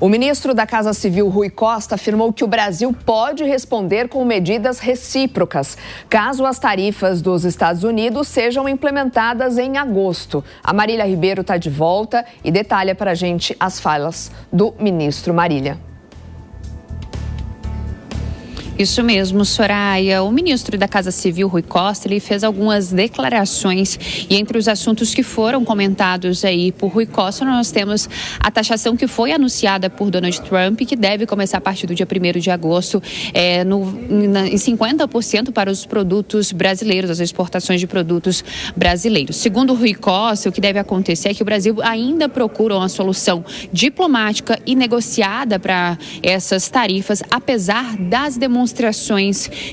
O ministro da Casa Civil, Rui Costa, afirmou que o Brasil pode responder com medidas recíprocas, caso as tarifas dos Estados Unidos sejam implementadas em agosto. A Marília Ribeiro está de volta e detalha para a gente as falas do ministro. Marília. Isso mesmo, Soraya. O ministro da Casa Civil, Rui Costa, ele fez algumas declarações e entre os assuntos que foram comentados aí por Rui Costa, nós temos a taxação que foi anunciada por Donald Trump, que deve começar a partir do dia 1º de agosto em 50% para os produtos brasileiros, as exportações de produtos brasileiros. Segundo Rui Costa, o que deve acontecer é que o Brasil ainda procura uma solução diplomática e negociada para essas tarifas, apesar das demonstrações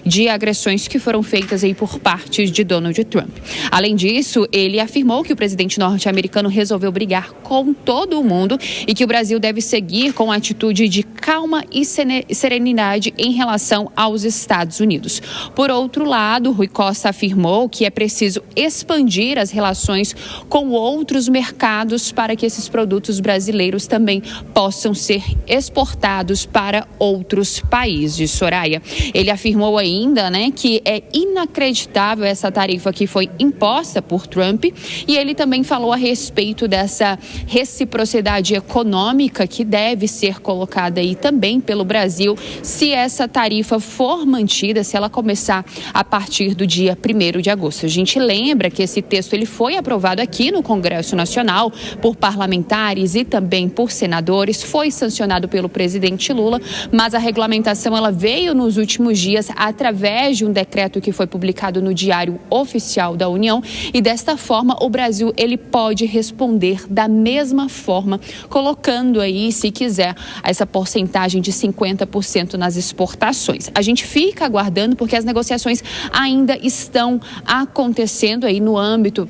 de agressões que foram feitas aí por parte de Donald Trump. Além disso, ele afirmou que o presidente norte-americano resolveu brigar com todo o mundo e que o Brasil deve seguir com a atitude de calma e serenidade em relação aos Estados Unidos. Por outro lado, Rui Costa afirmou que é preciso expandir as relações com outros mercados para que esses produtos brasileiros também possam ser exportados para outros países. Soraya. Ele afirmou ainda, que é inacreditável essa tarifa que foi imposta por Trump e ele também falou a respeito dessa reciprocidade econômica que deve ser colocada aí também pelo Brasil se essa tarifa for mantida, se ela começar a partir do dia 1º de agosto. A gente lembra que esse texto ele foi aprovado aqui no Congresso Nacional por parlamentares e também por senadores, foi sancionado pelo presidente Lula, mas a regulamentação ela veio nos últimos dias através de um decreto que foi publicado no Diário Oficial da União e desta forma o Brasil ele pode responder da mesma forma, colocando aí, se quiser, essa porcentagem de 50% nas exportações. A gente fica aguardando porque as negociações ainda estão acontecendo aí no âmbito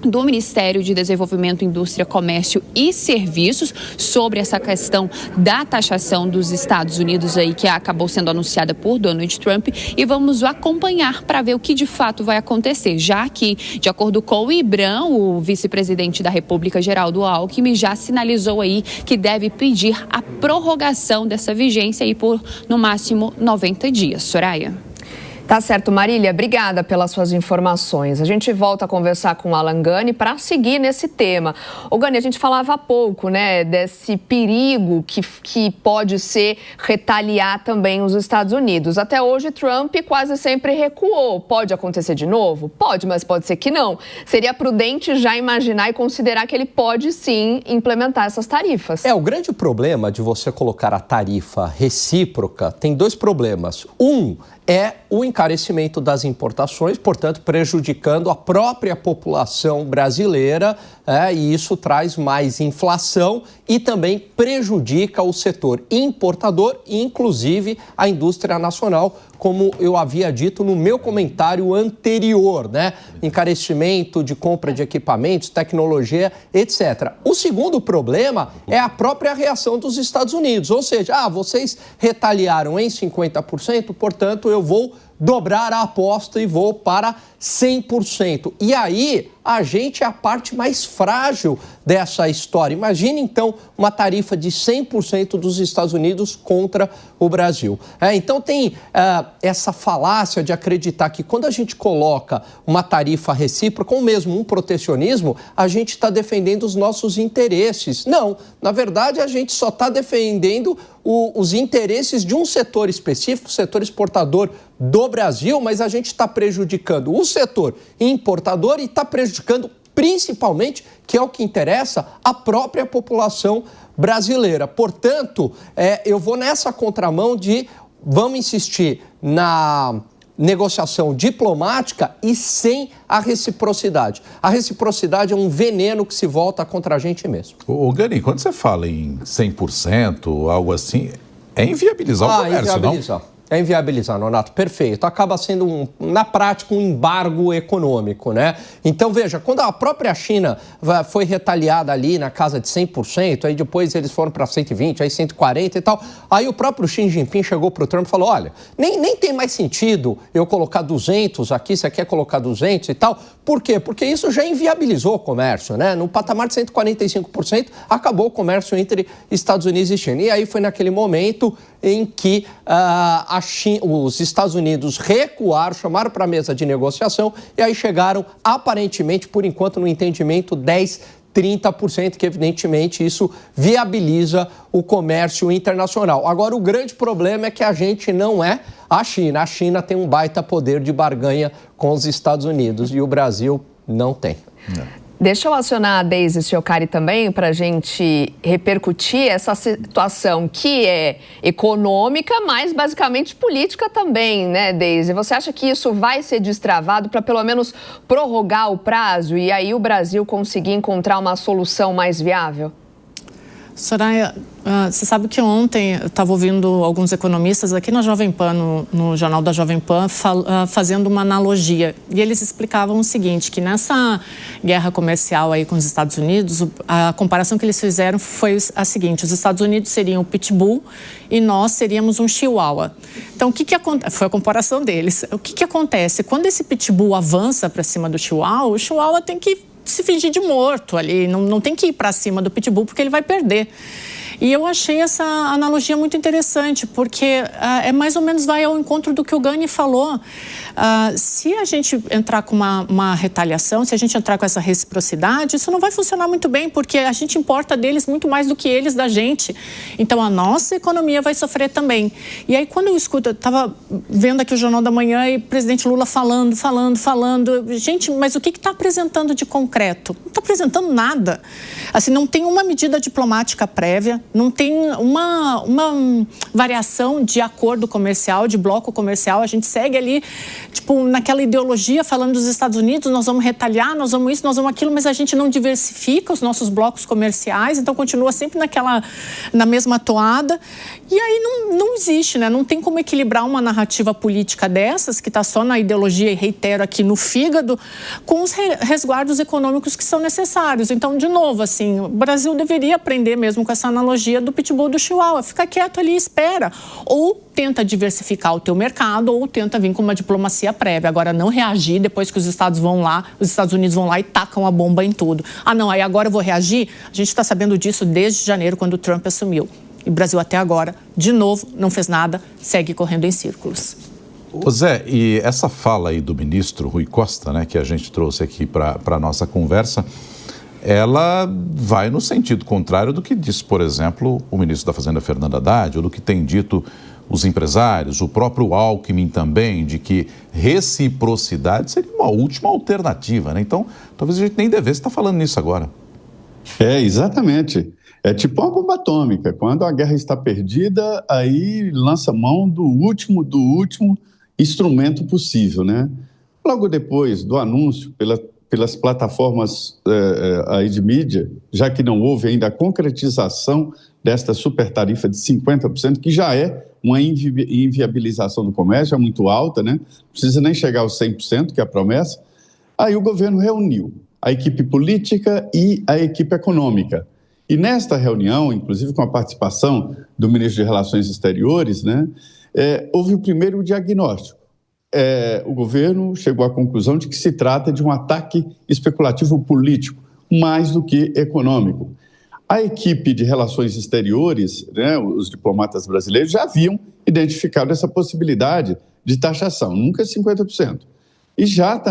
do Ministério de Desenvolvimento, Indústria, Comércio e Serviços sobre essa questão da taxação dos Estados Unidos aí que acabou sendo anunciada por Donald Trump e vamos acompanhar para ver o que de fato vai acontecer, já que, de acordo com o IBRAM, o vice-presidente da República, Geraldo Alckmin, já sinalizou aí que deve pedir a prorrogação dessa vigência aí por, no máximo, 90 dias. Soraya. Tá certo, Marília. Obrigada pelas suas informações. A gente volta a conversar com o Alan Gani para seguir nesse tema. Ô Gani, a gente falava há pouco, desse perigo que pode ser retaliar também os Estados Unidos. Até hoje, Trump quase sempre recuou. Pode acontecer de novo? Pode, mas pode ser que não. Seria prudente já imaginar e considerar que ele pode sim implementar essas tarifas. O grande problema de você colocar a tarifa recíproca tem dois problemas. Um é o encarecimento das importações, portanto, prejudicando a própria população brasileira, e isso traz mais inflação e também prejudica o setor importador e, inclusive, a indústria nacional, como eu havia dito no meu comentário anterior, encarecimento de compra de equipamentos, tecnologia, etc. O segundo problema é a própria reação dos Estados Unidos, ou seja, vocês retaliaram em 50%, portanto, eu vou dobrar a aposta e vou para 100%. E aí, a gente é a parte mais frágil dessa história. Imagine, então, uma tarifa de 100% dos Estados Unidos contra o Brasil. Então, tem essa falácia de acreditar que quando a gente coloca uma tarifa recíproca, ou mesmo um protecionismo, a gente está defendendo os nossos interesses. Não, na verdade, a gente só está defendendo os interesses de um setor específico, o setor exportador do Brasil, mas a gente está prejudicando o setor importador e está prejudicando principalmente, que é o que interessa, a própria população brasileira. Portanto, eu vou nessa contramão de vamos insistir na negociação diplomática e sem a reciprocidade. A reciprocidade é um veneno que se volta contra a gente mesmo. Ô Gani, quando você fala em 100%, algo assim, é inviabilizar o comércio, inviabilizar. não? É inviabilizar, Nonato, perfeito. Acaba sendo, na prática, um embargo econômico, né? Então, veja, quando a própria China foi retaliada ali na casa de 100%, aí depois eles foram para 120%, aí 140% e tal, aí o próprio Xi Jinping chegou para o Trump e falou, olha, nem tem mais sentido eu colocar 200 aqui, você quer colocar 200 e tal. Por quê? Porque isso já inviabilizou o comércio, né? No patamar de 145%, acabou o comércio entre Estados Unidos e China. E aí foi naquele momento em que os Estados Unidos recuaram, chamaram para a mesa de negociação e aí chegaram, aparentemente, por enquanto, no entendimento 30%, que evidentemente isso viabiliza o comércio internacional. Agora, o grande problema é que a gente não é a China. A China tem um baita poder de barganha com os Estados Unidos e o Brasil não tem. Deixa eu acionar a Deise Ciocari também para a gente repercutir essa situação que é econômica, mas basicamente política também, né, Deise? Você acha que isso vai ser destravado para pelo menos prorrogar o prazo e aí o Brasil conseguir encontrar uma solução mais viável? Soraya, você sabe que ontem eu estava ouvindo alguns economistas aqui na Jovem Pan, no jornal da Jovem Pan, fazendo uma analogia. E eles explicavam o seguinte, que nessa guerra comercial aí com os Estados Unidos, a comparação que eles fizeram foi a seguinte, os Estados Unidos seriam o pitbull e nós seríamos um chihuahua. Então, o que acontece? Foi a comparação deles. O que acontece? Quando esse pitbull avança para cima do chihuahua, o chihuahua tem que se fingir de morto ali, não tem que ir para cima do pitbull porque ele vai perder. E eu achei essa analogia muito interessante, porque é mais ou menos vai ao encontro do que o Gani falou. Se a gente entrar com uma retaliação, se a gente entrar com essa reciprocidade, isso não vai funcionar muito bem, porque a gente importa deles muito mais do que eles da gente. Então, a nossa economia vai sofrer também. E aí, quando eu escuto, eu estava vendo aqui o Jornal da Manhã e o presidente Lula falando. Gente, mas o que está apresentando de concreto? Não está apresentando nada. Assim, não tem uma medida diplomática prévia, não tem uma variação de acordo comercial, de bloco comercial. A gente segue ali, tipo, naquela ideologia falando dos Estados Unidos, nós vamos retaliar, nós vamos isso, nós vamos aquilo, mas a gente não diversifica os nossos blocos comerciais, então continua sempre na mesma toada. E aí não existe, né? Não tem como equilibrar uma narrativa política dessas, que está só na ideologia, e reitero aqui, no fígado, com os resguardos econômicos que são necessários. Então, de novo, assim, o Brasil deveria aprender mesmo com essa analogia do pitbull do chihuahua. Fica quieto ali e espera. Ou tenta diversificar o teu mercado, ou tenta vir com uma diplomacia prévia. Agora, não reagir depois que os Estados Unidos vão lá e tacam a bomba em tudo. Não, aí agora eu vou reagir? A gente está sabendo disso desde janeiro, quando o Trump assumiu. E o Brasil até agora, de novo, não fez nada, segue correndo em círculos. Zé, e essa fala aí do ministro Rui Costa, né, que a gente trouxe aqui para a nossa conversa, ela vai no sentido contrário do que disse, por exemplo, o ministro da Fazenda, Fernando Haddad, ou do que tem dito os empresários, o próprio Alckmin também, de que reciprocidade seria uma última alternativa, né? Então, talvez a gente nem devesse estar falando nisso agora. Exatamente. É tipo uma bomba atômica. Quando a guerra está perdida, aí lança mão do último instrumento possível, né? Logo depois do anúncio pelas plataformas aí de mídia, já que não houve ainda a concretização desta super tarifa de 50%, que já é uma inviabilização do comércio, é muito alta, né? Não precisa nem chegar aos 100%, que é a promessa. Aí o governo reuniu a equipe política e a equipe econômica. E nesta reunião, inclusive com a participação do ministro de Relações Exteriores, né, houve o primeiro diagnóstico. O governo chegou à conclusão de que se trata de um ataque especulativo político, mais do que econômico. A equipe de Relações Exteriores, né, os diplomatas brasileiros, já haviam identificado essa possibilidade de taxação, nunca 50%. E já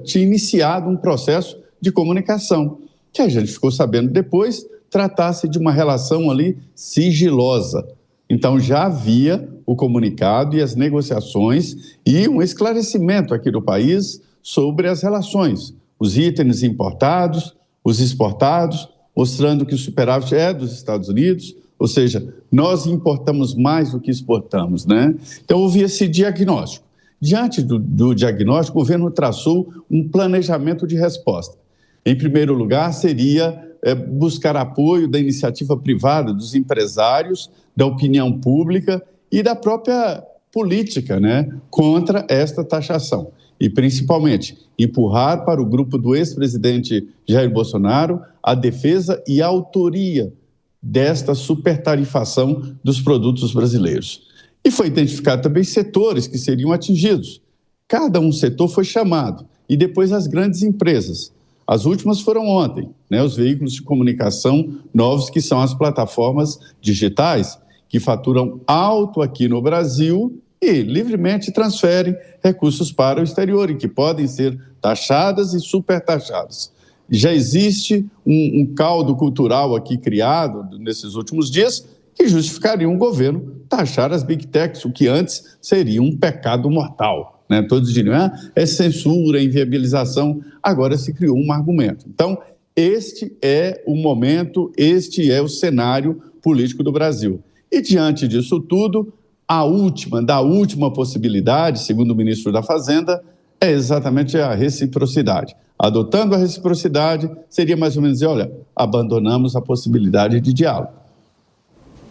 tinha iniciado um processo de comunicação, que a gente ficou sabendo depois, tratasse de uma relação ali sigilosa. Então, já havia o comunicado e as negociações e um esclarecimento aqui do país sobre as relações, os itens importados, os exportados, mostrando que o superávit é dos Estados Unidos, ou seja, nós importamos mais do que exportamos, né? Então, houve esse diagnóstico. Diante do diagnóstico, o governo traçou um planejamento de resposta. Em primeiro lugar, seria buscar apoio da iniciativa privada, dos empresários, da opinião pública e da própria política, né, contra esta taxação. E, principalmente, empurrar para o grupo do ex-presidente Jair Bolsonaro a defesa e a autoria desta supertarifação dos produtos brasileiros. E foi identificado também setores que seriam atingidos. Cada um setor foi chamado, e depois as grandes empresas. As últimas foram ontem, né, os veículos de comunicação novos, que são as plataformas digitais, que faturam alto aqui no Brasil e livremente transferem recursos para o exterior e que podem ser taxadas e supertaxadas. Já existe um caldo cultural aqui criado nesses últimos dias que justificaria um governo taxar as Big Techs, o que antes seria um pecado mortal, né? Todos diriam, é censura, é inviabilização. Agora se criou um argumento. Então, este é o momento, este é o cenário político do Brasil. E diante disso tudo, a última possibilidade, segundo o ministro da Fazenda, é exatamente a reciprocidade. Adotando a reciprocidade, seria mais ou menos dizer, olha, abandonamos a possibilidade de diálogo.